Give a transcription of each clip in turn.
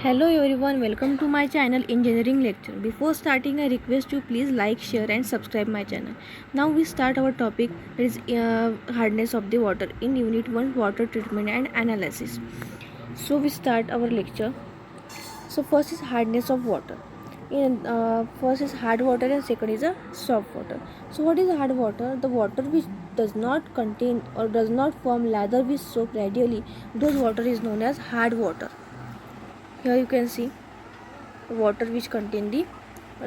Hello everyone, welcome to my channel Engineering Lecture. Before starting, I request you please like, share and subscribe my channel. Now we start our topic, that is hardness of the water in Unit 1, Water Treatment and Analysis. So we start our lecture. So first is hardness of water. First is hard water and second is a soft water. So what is hard water? The water which does not contain or does not form lather with soap readily, those water is known as hard water. Here you can see water which contain the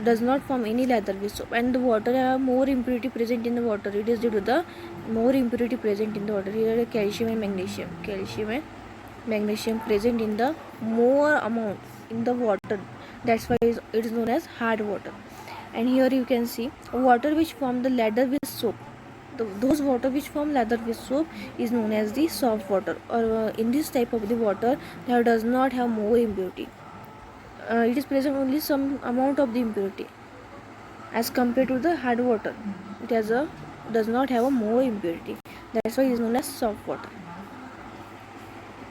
does not form any lather with soap, and the water have more impurity present in the water. It is due to the more impurity present in the water. Here calcium and magnesium present in the more amount in the water. That's why it is known as hard water. And here you can see water which form the lather with soap. Those water which form lather with soap is known as the soft water, or in this type of the water that does not have more impurity. It is present only some amount of the impurity as compared to the hard water. It does not have a more impurity. That's why it is known as soft water.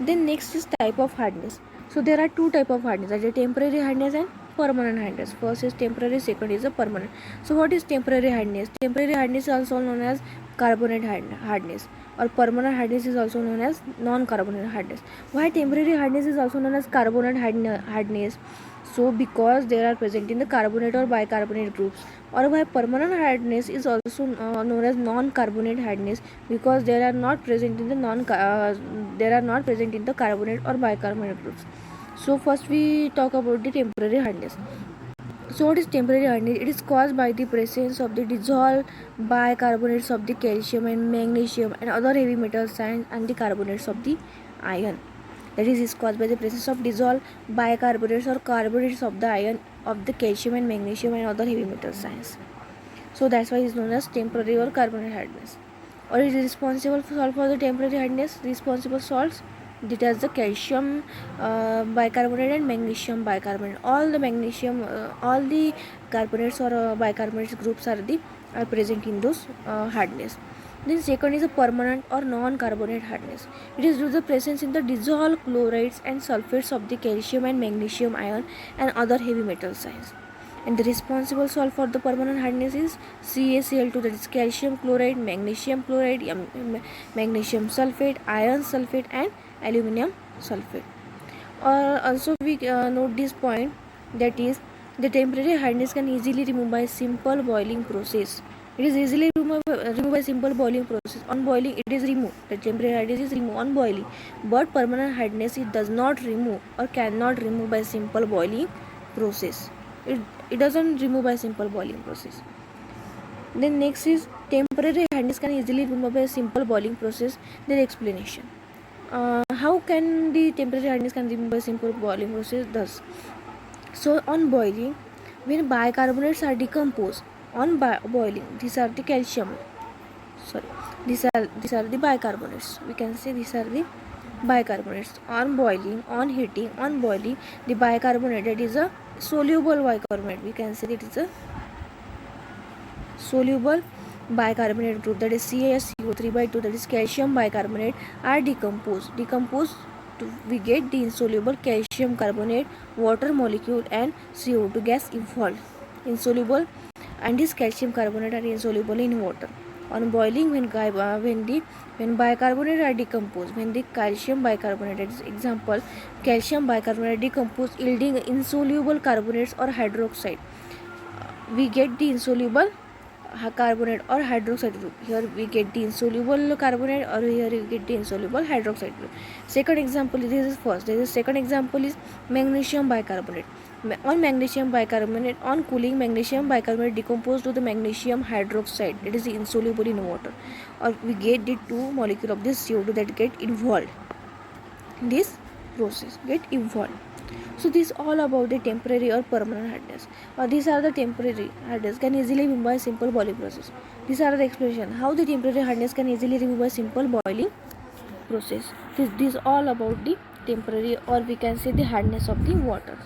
Then next is type of hardness. So there are two type of hardness, that is temporary hardness and permanent hardness. First is temporary, second is a permanent. So what is temporary hardness? Temporary hardness is also known as carbonate hardness, or permanent hardness is also known as non-carbonate hardness. Why temporary hardness is also known as carbonate hardness? So because they are present in the carbonate or bicarbonate groups. Or why permanent hardness is also known as non-carbonate hardness, because they are not present in the carbonate or bicarbonate groups. So first we talk about the temporary hardness. So what is temporary hardness? It is caused by the presence of the dissolved bicarbonates of the calcium and magnesium and other heavy metals and the carbonates of the iron. That is caused by the presence of dissolved bicarbonates or carbonates of the iron of the calcium and magnesium and other heavy metal ions. So that's why it is known as temporary or carbonate hardness. Or it is responsible for the temporary hardness. Responsible salts, that is the calcium bicarbonate and magnesium bicarbonate. All the carbonates or bicarbonates groups are present in those hardness. Then second is a permanent or non-carbonate hardness. It is due to the presence in the dissolved chlorides and sulfates of the calcium and magnesium ion and other heavy metal ions. And the responsible salt for the permanent hardness is CaCl2, that is calcium chloride, magnesium chloride, magnesium sulfate, iron sulfate and aluminum sulfate. Also we note this point, that is the temporary hardness can easily removed by simple boiling process. It is easily removed by simple boiling process. On boiling it is removed. The temporary hardness is removed on boiling, but permanent hardness it does not remove or cannot remove by simple boiling process. It doesn't remove by simple boiling process. Then next is temporary hardness can easily remove by simple boiling process. Then explanation. How can the temporary hardness can remove by simple boiling process? Thus, so on boiling, when bicarbonates are decomposed on boiling, these are the the bicarbonates. We can say these are the bicarbonates. On boiling, on heating, on boiling, the bicarbonate, that is a soluble bicarbonate. We can say that it is a soluble bicarbonate group, that is CaSO3/2, that is calcium bicarbonate, are decomposed. We get the insoluble calcium carbonate, water molecule and CO2 gas evolved. Insoluble, and this calcium carbonate are insoluble in water. On boiling, when bicarbonate are decomposed, when the calcium bicarbonate, that is example calcium bicarbonate decomposed yielding insoluble carbonates or hydroxide, we get the insoluble carbonate or hydroxide group. Here we get the insoluble carbonate, or here we get the insoluble hydroxide group. Second example, this is first. The second example is magnesium bicarbonate. On magnesium bicarbonate, on cooling, magnesium bicarbonate decomposed to the magnesium hydroxide, it is insoluble in water, or we get the two molecule of this CO2 that get involved in this process, get involved. So this is all about the temporary or permanent hardness. These are the temporary hardness can easily remove by simple boiling process. These are the explanation how the temporary hardness can easily remove by simple boiling process. This is all about the temporary, or we can say the hardness of the water.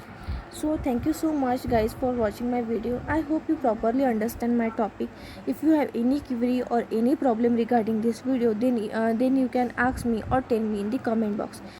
So thank you so much guys for watching my video. I hope you properly understand my topic. If you have any query or any problem regarding this video, then you can ask me or tell me in the comment box.